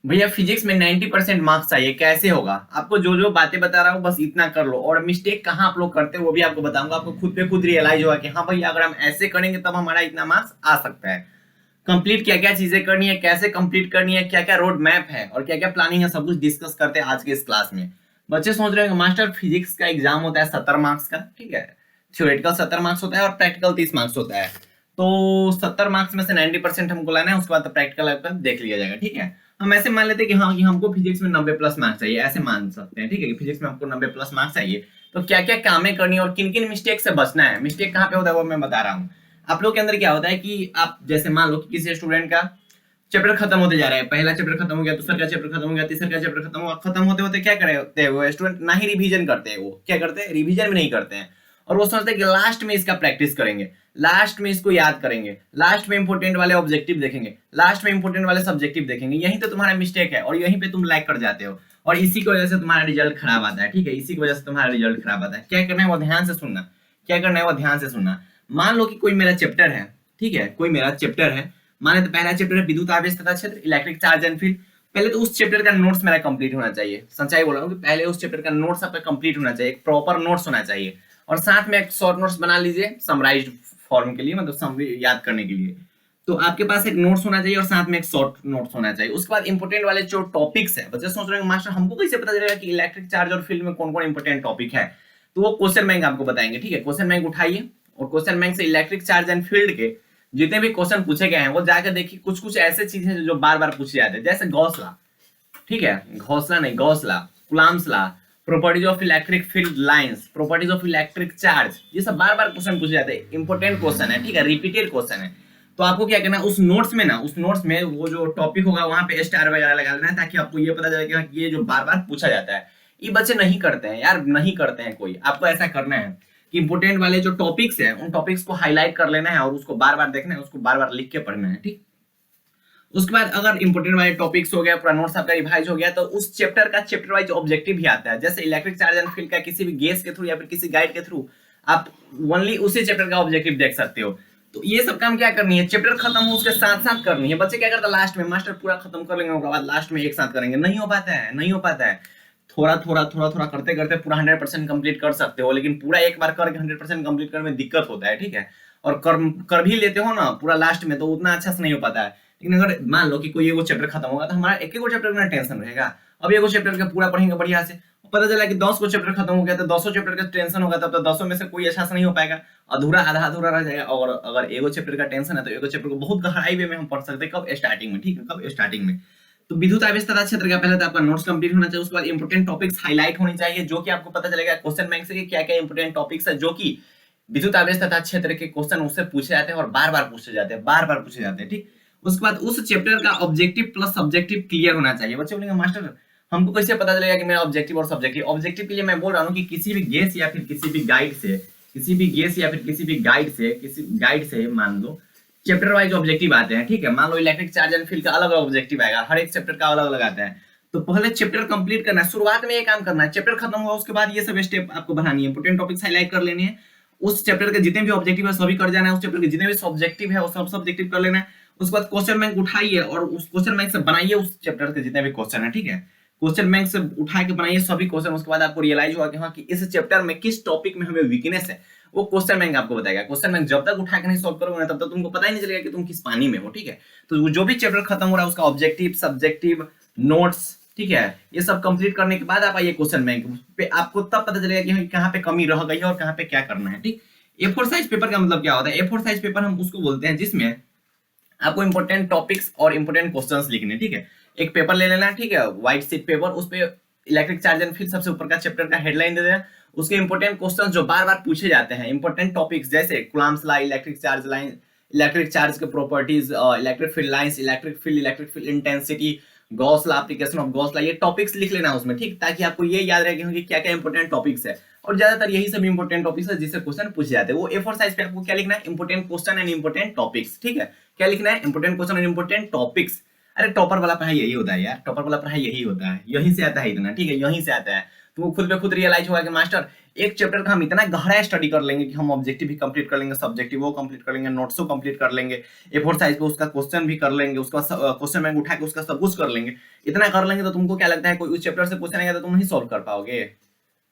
भैया फिजिक्स में 90% मार्क्स चाहिए, कैसे होगा? आपको जो जो बातें बता रहा हूँ बस इतना कर लो, और मिस्टेक कहाँ आप लोग करते हो वो भी आपको बताऊंगा। आपको खुद पे खुद रियलाइज होगा कि हाँ भैया अगर हम ऐसे करेंगे तब हमारा इतना मार्क्स आ सकता है। कंप्लीट क्या क्या चीजें करनी है, कैसे कंप्लीट करनी है, क्या क्या रोड मैप है और क्या क्या प्लानिंग है, सब कुछ डिस्कस करते हैं आज के इस क्लास में। बच्चे सोच रहे हैं मास्टर फिजिक्स का एग्जाम होता है 70 मार्क्स का, ठीक है। थ्योरेटिकल 70 मार्क्स होता है और प्रैक्टिकल 30 मार्क्स होता है। तो 70 मार्क्स में से 90% हमको लाना है, उसके बाद तो प्रैक्टिकल आपका देख लिया जाएगा, ठीक है। हम ऐसे मान लेते हैं कि हाँ कि हमको फिजिक्स में 90+ मार्क्स चाहिए, ऐसे मान सकते हैं, ठीक है, कि फिजिक्स में हमको 90+ मार्क्स चाहिए। तो क्या क्या कामें करनी है और किन किन मिस्टेक से बचना है। मिस्टेक कहाँ पे होता है वो मैं बता रहा हूँ। आप लोग के अंदर क्या होता है कि आप जैसे मान लो कि किसी स्टूडेंट का चैप्टर खत्म होते जा रहा है, पहला चैप्टर खत्म हो गया, दूसरा का चैप्टर खत्म हो गया, तीसरा का चैप्टर खत्म हुआ, खत्म होते होते क्या करते हैं वो स्टूडेंट, ना ही रिवीजन करते हैं। वो क्या करते हैं, रिवीजन भी नहीं करते हैं। और वो सोचते हैं कि लास्ट में इसका प्रैक्टिस करेंगे, लास्ट में इसको याद करेंगे, लास्ट में इंपोर्टेंट वाले ऑब्जेक्टिव देखेंगे, लास्ट में इंपोर्टेंट वाले सब्जेक्टिव देखेंगे। यही तो तुम्हारा मिस्टेक है और यहीं पे तुम लैग कर जाते हो, और इसी की वजह से तुम्हारा रिजल्ट खराब आता है, ठीक है। इसी की वजह से तुम्हारा रिजल्ट खराब आता है। क्या करना है वो ध्यान से सुनना, क्या करना है वो ध्यान से सुनना। मान लो कि कोई मेरा चैप्टर है, ठीक है, कोई मेरा चैप्टर है। माने तो पहला चैप्टर है विद्युत आवेश तथा क्षेत्र, इलेक्ट्रिक चार्ज एंड फील्ड। पहले तो उस चैप्टर का नोट्स मेरा कंप्लीट होना चाहिए। सच्चाई बोल रहा हूँ कि पहले उस चैप्टर का नोट्स आपका कंप्लीट होना चाहिए, एक प्रॉपर नोट्स होना चाहिए। और साथ में एक शॉर्ट नोट्स बना लीजिए समराइज्ड फॉर्म के लिए, मतलब याद करने के लिए। तो आपके पास एक नोट्स होना चाहिए और साथ में एक शॉर्ट नोट्स होना चाहिए। उसके बाद इंपोर्टेंट वाले जो टॉपिक्स है, बच्चे सोच रहे हैं मास्टर हमको कैसे पता चलेगा कि इलेक्ट्रिक चार्ज और फील्ड में कौन कौन इंपोर्टेंट टॉपिक है। तो वो क्वेश्चन बैंक आपको बताएंगे, ठीक है। क्वेश्चन बैंक उठाइए और क्वेश्चन बैंक से इलेक्ट्रिक चार्ज एंड फील्ड के जितने भी क्वेश्चन पूछे गए हैं वो जाकर देखिए। कुछ कुछ ऐसे चीजें जो बार बार पूछे जाते हैं, जैसे गौसला, ठीक है, घोसला नहीं गौसला, Coulomb's law, properties of electric field lines, properties of electric charge, ये सब बार बार क्वेश्चन पूछे जाते हैं, इंपोर्टेंट क्वेश्चन है, ठीक है, रिपीटेड क्वेश्चन है। तो आपको क्या करना है उस नोट्स में ना, उस नोट्स में वो जो टॉपिक होगा वहां पे स्टार वगैरह लगा लेना है, ताकि आपको ये पता चले कि ये जो बार बार पूछा जाता है। ये बच्चे नहीं करते हैं यार, नहीं करते हैं कोई। आपको ऐसा करना है कि इंपोर्टेंट वाले जो टॉपिक्स है उन टॉपिक्स को हाईलाइट कर लेना है और उसको बार बार देखना है, उसको बार बार लिख के पढ़ना है, ठीक। उसके बाद अगर इंपोर्टेंट वाले टॉपिक्स हो गया, पूरा नोट्स आपका रिवाइज हो गया, तो उस चैप्टर का चैप्टर वाइज ऑब्जेक्टिव भी आता है। जैसे इलेक्ट्रिक चार्ज एंड फील्ड का किसी भी गेस के थ्रू या फिर किसी गाइड के थ्रू आप ओनली उसी चैप्टर का ऑब्जेक्टिव देख सकते हो। तो ये सब काम क्या करनी है, चैप्टर खत्म हो उसके साथ साथ करनी है। बच्चे क्या करते हैं लास्ट में, मास्टर पूरा खत्म कर लेंगे उसके बाद लास्ट में एक साथ करेंगे, नहीं हो पाता है, नहीं हो पाता है। थोड़ा थोड़ा थोड़ा थोड़ा करते करते पूरा 100% कंप्लीट कर सकते हो, लेकिन पूरा एक बार करके 100% कंप्लीट करने में दिक्कत होता है, ठीक है। और कर भी लेते हो ना पूरा लास्ट में तो उतना अच्छा से नहीं हो पाता है। लेकिन अगर मान लो कि कोई एगो चैप्टर खत्म होगा तो हमारा एक एक चैप्टर में टेंशन रहेगा। अब एगो चैप्टर का पूरा पढ़ेंगे बढ़िया से, पता चला कि 10 को चैप्टर खत्म हो गया तो 10 चैप्टर का टेंशन होगा, तब तो 10 में से कोई अच्छा से नहीं हो पाएगा, अधूरा आधा अधूरा रह जाएगा। और अगर एगो चैप्टर का टेंशन है तो एगो चैप्टर को बहुत गहराई वे में हम पढ़ सकते हैं, कब स्टार्टिंग में, ठीक है, कब स्टार्टिंग में। तो विद्युत आवेश तथा क्षेत्र का पहले तो आपका नोट्स कंप्लीट होना चाहिए। उसके बाद इंपोर्टेंट टॉपिक्स हाईलाइट होनी चाहिए, जो कि आपको पता चलेगा क्वेश्चन बैंक से कि क्या क्या इंपोर्टेंट टॉपिक्स है जो कि विद्युत आवेश तथा क्षेत्र के क्वेश्चन उससे पूछे जाते हैं और बार बार पूछे जाते हैं, बार बार पूछे जाते हैं, ठीक। उसके बाद उस चैप्टर का ऑब्जेक्टिव प्लस सब्जेक्टिव क्लियर होना चाहिए। बच्चे बोलेंगे मास्टर हमको कैसे पता चलेगा कि मेरा ऑब्जेक्टिव और सब्जेक्टिव। ऑब्जेक्टिव के लिए मैं बोल रहा हूँ कि किसी भी गेस या फिर किसी भी गाइड से, किसी भी गेस या फिर किसी भी गाइड से मान लो चैप्टर वाइज ऑब्जेक्टिव आते हैं, ठीक है। मान लो इलेक्ट्रिक चार्ज एंड फील्ड का अलग ऑब्जेक्टिव आएगा, हर एक चैप्टर का अलग अलग आता है। तो पहले चैप्टर कंप्लीट करना है, शुरुआत में ये काम करना है, चैप्टर खत्म हुआ उसके बाद ये सब स्टेप आपको बढ़ानी है, इंपोर्टेंट टॉपिक्स हाईलाइट कर लेनी है। उस चैप्टर के जितने भी ऑब्जेक्टिव है सभी कर जाना है, उस चैप्टर के जितने भी सब्जेक्टिव है वो सब सब्जेक्टिव कर लेना है। उसके बाद क्वेश्चन बैंक उठाइए और उस क्वेश्चन बैंक से बनाइए उस चैप्टर के जितने भी क्वेश्चन है, ठीक है। क्वेश्चन बैंक से उठा के बनाइए सभी क्वेश्चन। उसके बाद आपको रियलाइज होगा कि हाँ कि इस चैप्टर में किस टॉपिक में हमें वीकनेस है, वो क्वेश्चन बैंक आपको बताएगा। क्वेश्चन बैंक जब तक उठा के नहीं सॉल्व करोगे ना तब तक तुमको पता ही नहीं चलेगा कि तुम किस पानी में हो, ठीक है। तो जो भी चैप्टर खत्म हो रहा है उसका ऑब्जेक्टिव, सब्जेक्टिव, नोट्स, ठीक है, ये सब कंप्लीट करने के बाद आप आइए क्वेश्चन बैंक पे, आपको तब पता चलेगा कि कहाँ पे कमी रह गई है और कहाँ पे क्या करना है, ठीक। A4 साइज पेपर का मतलब क्या होता है, A4 साइज पेपर हम उसको बोलते हैं जिसमें आपको इंपोर्टेंट टॉपिक्स और इंपोर्टेंट क्वेश्चंस लिखने, ठीक है। एक पेपर ले लेना, ठीक है, व्हाइट शीट पेपर, उस पे इलेक्ट्रिक चार्ज एंड फील्ड सबसे ऊपर का चैप्टर का हेडलाइन दे देना। उसके इंपोर्टेंट क्वेश्चंस जो बार बार पूछे जाते हैं, इंपोर्टेंट टॉपिक्स जैसे Coulomb's law, electric charge line, electric charge के properties, electric field lines, electric field intensity, Gauss law, application of Gauss law, ये टॉपिक्स लिख लेना उसमें, ठीक, ताकि आपको ये याद रहे कि क्या क्या इंपोर्टेंट टॉपिक्स है। और ज्यादातर यही सब इंपोर्टेंट टॉपिक्स है जिससे क्वेश्चन पूछे जाते हैं। वो A4 साइज पे आपको क्या लिखना है, important question and important topics, ठीक है। क्या लिखना है, important question and important topics. अरे टॉपर वाला पढ़ाई यही होता है यार, टॉपर वाला पढ़ाई यही होता है, यहीं से आता है इतना, ठीक है, यहीं से आता है। तुमको खुद पे खुद रियलाइज होगा कि मास्टर एक चैप्टर का हम इतना गहरा स्टडी कर लेंगे कि हम ऑब्जेक्टिव भी कंप्लीट कर लेंगे, सब्जेक्टिव वो कंप्लीट कर लेंगे, नोट्सो कंप्लीट कर लेंगे, A4 साइज पे उसका क्वेश्चन भी कर लेंगे, उसका क्वेश्चन बैंक उठा के उसका सब कुछ कर लेंगे। इतना कर लेंगे तो तुमको क्या लगता है कोई उस चैप्टर से क्वेश्चन आएगा तो तुम नहीं सॉल्व कर पाओगे?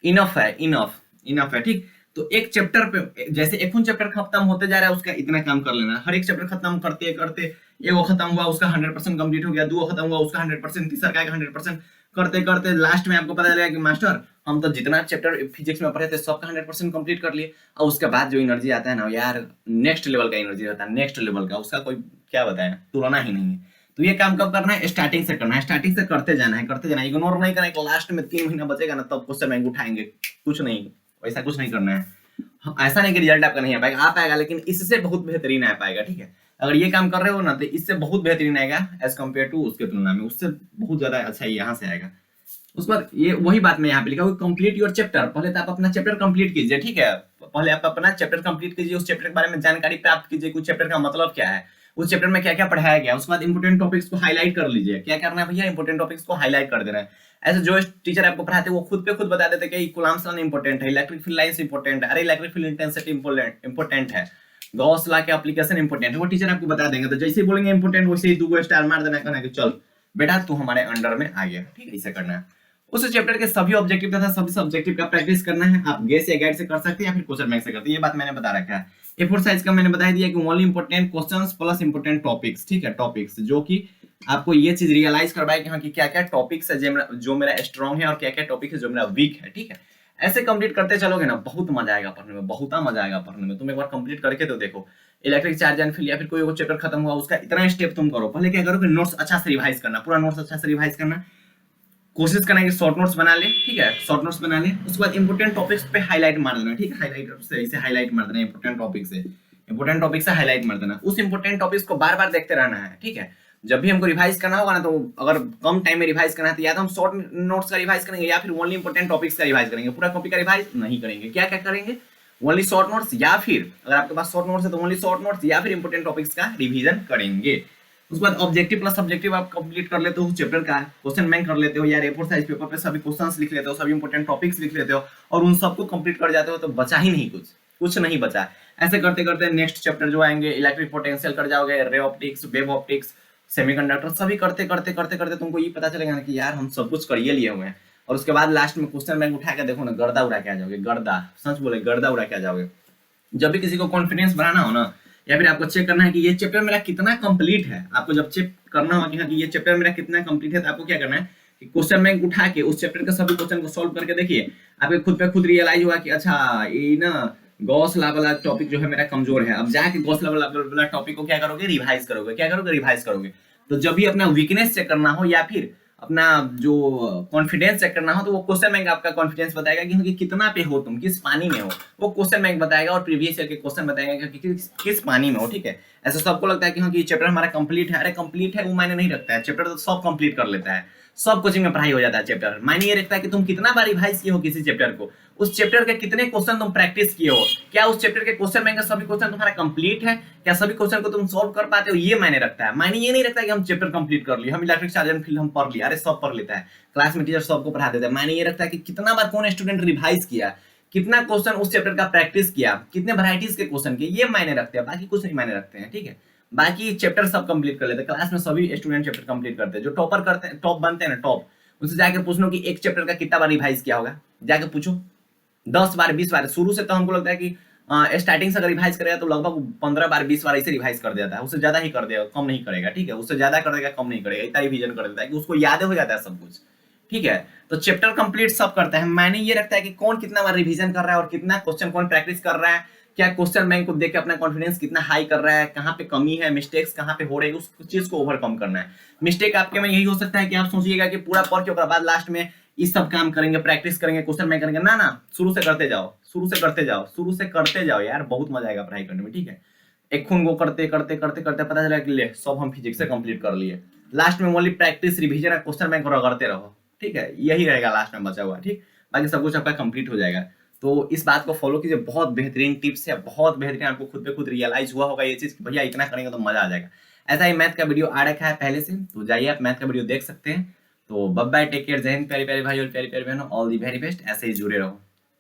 इनफ है, इनफ है, ठीक। तो एक चैप्टर पे जैसे एक चैप्टर खत्म होते जा रहा है उसका इतना काम कर लेना, हर एक चैप्टर खत्म करते करते एगो खत्म हुआ उसका 100% कंप्लीट हो गया, दो खत्म हुआ उसका 100%, तीसरा का 100% करते करते लास्ट में आपको पता चलेगा कि मास्टर हम तो जितना चैप्टर फिजिक्स में पढ़े थे सबका 100% कंप्लीट कर लिए। और उसके बाद जो एनर्जी आता है ना यार, नेक्स्ट लेवल का एनर्जी रहता है, नेक्स्ट लेवल का, उसका कोई क्या बताए, तुलना ही नहीं है। तो ये काम कब करना है? स्टार्टिंग से करना है, स्टार्टिंग से करते जाना है, करते जाना है, इग्नोर नहीं करना है। लास्ट में 3 महीना बचेगा ना तब क्वेश्चन बैंक उठाएंगे, कुछ नहीं, वैसा कुछ नहीं करना है। ऐसा नहीं कि रिजल्ट आपका नहीं आ पाएगा, आ पाएगा, लेकिन इससे बहुत बेहतरीन आ पाएगा, ठीक है। अगर ये काम कर रहे हो ना तो इससे बहुत बेहतरीन आएगा एज कम्पेयर टू उसके तुलना में, उससे बहुत ज्यादा अच्छा यहाँ से आएगा। उस पर ये वही बात मैं यहाँ पे लिखा हूँ, कंप्लीट योर चैप्टर। पहले तो आप अपना चैप्टर कंप्लीट कीजिए, ठीक है। पहले आप अपना चैप्टर कंप्लीट कीजिए, उस चैप्टर के बारे में जानकारी प्राप्त कीजिए, उस चैप्टर का मतलब क्या है, उस चैप्टर में क्या क्या पढ़ाया गया। उसके बाद इंपोर्टेंट टॉपिक्स को हाईलाइट कर लीजिए। क्या करना है भैया? इंपोर्टेंट टॉपिक्स को हाईलाइट कर देना है। ऐसे जो टीचर आपको पढ़ाते हैं वो खुद पे खुद बता देते कि कूलम्ब्स लॉ इंपोर्टेंट है, इलेक्ट्रिक फील्ड लाइंस इंपोर्टेंट है, अरे इलेक्ट्रिक फील्ड इंटेंसिटी इंपोर्टेंट है, गॉस लॉ के एप्लीकेशन इंपोर्टेंट है, वो टीचर आपको बता देंगे। तो जैसे ही बोलेंगे इंपोर्टेंट वैसे ही 2 स्टार मार देना, कहना कि चल बेटा तू हमारे अंडर में आ गया, ठीक है। ऐसा करना है। उस चैप्टर के सभी ऑब्जेक्टिव तथा सभी सब्जेक्टिव का प्रैक्टिस करना है। आप गेस या गाइड से कर सकते हैं या फिर क्वेश्चन बैंक से करते हैं, ये बात मैंने बता रखा है। A4 साइज का मैंने बता दिया कि only important questions plus important topics, ठीक है, टॉपिक्स जो कि आपको ये चीज रियलाइज करवाए कि हाँ कि क्या क्या टॉपिक्स है जो मेरा स्ट्रॉन्ग है और क्या क्या टॉपिक है जो मेरा वीक है, ठीक है। ऐसे कंप्लीट करते चलोगे ना बहुत मजा आएगा पढ़ने में, बहुत मजा आएगा पढ़ने में। तुम एक बार कंप्लीट करके तो देखो, इलेक्ट्रिक चार्ज एंड फील्ड या फिर कोई चैप्टर खत्म हुआ उसका इतना स्टेप तुम करो। पहले क्या करो कि नोट्स अच्छा से रिवाइज करना, पूरा नोट्स अच्छा से रिवाइज करना, कोशिश करना कि शॉर्ट नोट्स बना ले, ठीक है, शॉर्ट नोट्स बना ले। उसके बाद इंपोर्टेंट टॉपिक्स पे हाईलाइट मार देना, ठीक है, हाईलाइटर से इसे हाईलाइट मार देना, इंपोर्टेंट टॉपिक से हाईलाइट मार देना। उस इंपोर्टेंट टॉपिक्स को बार बार देखते रहना है, ठीक है। जब भी हमको रिवाइज करना होगा ना तो अगर कम टाइम में रिवाइज करना है तो या तो हम शॉर्ट नोट्स का रिवाइज करेंगे या फिर ओनली इंपोर्टेंट टॉपिक्स का रिवाइज करेंगे, पूरा कॉपी का रिवाइज नहीं करेंगे। क्या क्या करेंगे? ओनली शॉर्ट नोट्स, या फिर अगर आपके पास शॉर्ट नोट्स है तो ओनली शॉर्ट नोट्स या फिर इंपोर्टेंट टॉपिक्स का रिवीजन करेंगे। उसके बाद ऑब्जेक्टिव प्लस सब्जेक्टिव आप कंप्लीट कर लेते हो, चैप्टर का क्वेश्चन बैंक कर लेते हो यार, A4 साइज पेपर पे सभी क्वेश्चंस लिख लेते हो, सभी इंपोर्टेंट टॉपिक्स लिख लेते हो और उन सबको कंप्लीट कर जाते हो तो बचा ही नहीं कुछ नहीं बचा। ऐसे करते करते नेक्स्ट चैप्टर जो आएंगे इलेक्ट्रिक पोटेंशियल कर जाओगे, ray optics, wave optics, semiconductor, सभी करते करते करते करते तुमको ये पता चलेगा ना कि यार हम सब कुछ कर लिए हुए हैं। और उसके बाद लास्ट में क्वेश्चन बैंक उठा के देखो ना, गर्दा उड़ा के आ जाओगे, गर्दा, सच बोले गर्दा उड़ा के आ जाओगे। जब भी किसी को कॉन्फिडेंस बढ़ाना हो ना या फिर आपको चेक करना है कि ये चैप्टर मेरा कितना कंप्लीट है, आपको जब चेक करना हो कि हाँ कि ये चैप्टर मेरा कितना कंप्लीट है तो आपको क्या करना है कि क्वेश्चन बैंक उठा के उस चैप्टर के सभी क्वेश्चन को सॉल्व करके देखिए, आपके खुद पे खुद रियलाइज हुआ कि अच्छा ये ना गॉस लॉ वाला टॉपिक जो है मेरा कमजोर है। अब जाके गॉस लॉ वाला टॉपिक को क्या करोगे? रिवाइज करोगे। क्या करोगे? रिवाइज करोगे। तो जब भी अपना वीकनेस चेक करना हो या फिर अपना जो कॉन्फिडेंस चेक करना हो तो वो क्वेश्चन बैंक आपका कॉन्फिडेंस बताएगा कि कितना पे हो तुम, किस पानी में हो, वो क्वेश्चन बैंक बताएगा और प्रीवियस ईयर के क्वेश्चन बताएगा कि किस पानी में हो, ठीक है। ऐसा सबको लगता है कि हाँ कि चैप्टर हमारा कंप्लीट है, अरे कंप्लीट है वो मायने नहीं रखता है, चैप्टर तो सब कंप्लीट कर लेता है, सब कोचिंग में पढ़ाई हो जाता है। चैप्टर मायने ये रखता है कि तुम कितना बार रिवाइज किए हो किसी चैप्टर को, उस चैप्टर के कितने क्वेश्चन तुम प्रैक्टिस किए हो, क्या उस चैप्टर के क्वेश्चन बैंक सभी क्वेश्चन तुम्हारा कंप्लीट है, क्या सभी क्वेश्चन को तुम सॉल्व कर पाते हो, ये मायने रखता है। मायने ये नहीं रखता है कि हम चैप्टर कंप्लीट कर लिए, हम इलेक्ट्रिक चार्ज एंड फील्ड हम पढ़ लिया, अरे सब पढ़ लेता है, क्लास में टीचर सबको पढ़ा देता है। मायने ये रखता है कि कितना बार कौन स्टूडेंट रिवाइज किया, कितना क्वेश्चन उस चैप्टर का प्रैक्टिस किया, कितने वैरायटीज के क्वेश्चन किए, ये मायने रखते हैं, बाकी कुछ नहीं मायने रखते हैं, ठीक है। बाकी चैप्टर सब कंप्लीट कर लेते हैं, क्लास में सभी स्टूडेंट चैप्टर कंप्लीट करते हैं। जो टॉपर करते हैं, टॉप बनते हैं ना, टॉप, उनसे जाके पूछ लो कि एक चैप्टर का कितना बार रिवाइज किया होगा, जाके पूछो 10 बार 20 बार। शुरू से तो हमको लगता है कि स्टार्टिंग से अगर रिवाइज करेगा तो लगभग 15 बार 20 बार ऐसे रिवाइज कर देता है, उससे ज्यादा ही कर देगा, कम नहीं करेगा, ठीक है, उससे ज्यादा कर देगा, कम नहीं करेगा, इतना रिवीजन कर देता है कि उसको याद हो जाता है सब कुछ, ठीक है। तो चैप्टर कंप्लीट सब करता है। मैंने ये रखता है कि कौन कितना बार रिवीजन कर रहा है और कितना क्वेश्चन कौन प्रैक्टिस कर रहा है, क्या क्वेश्चन बैंक को देख के अपना कॉन्फिडेंस कितना हाई कर रहा है, कहाँ पे कमी है, मिस्टेक्स कहाँ पे हो रही है, उस चीज को ओवरकम करना है। मिस्टेक आपके में यही हो सकता है कि आप सोचिएगा कि पूरा पढ़ के बाद लास्ट में इस सब काम करेंगे, प्रैक्टिस करेंगे, क्वेश्चन बैंक करेंगे, ना शुरू से करते जाओ, शुरू से करते जाओ यार, बहुत मजा आएगा पढ़ाई करने में, ठीक है। एक खून को करते करते करते करते पता चला कि ले सब हम फिजिक्स से कंप्लीट कर लिए, लास्ट में ओनली प्रैक्टिस रिवीजन और क्वेश्चन बैंक रगड़ते रहो, ठीक है, यही रहेगा लास्ट में बचा हुआ, ठीक, बाकी सब कुछ आपका कंप्लीट हो जाएगा। तो इस बात को फॉलो कीजिए, बहुत बेहतरीन टिप्स है, बहुत बेहतरीन, आपको खुद पे खुद रियलाइज हुआ होगा ये चीज कि भैया इतना करेंगे तो मजा आ जाएगा। ऐसा ही मैथ का वीडियो आ रखा है पहले से, तो जाइए आप मैथ का वीडियो देख सकते हैं। तो बाय बाय, टेक केयर, जय हिंद प्यारे प्यारे भाई और प्यारी प्यारी बहनों, ऑल दी वेरी बेस्ट, ऐसे ही जुड़े रहो।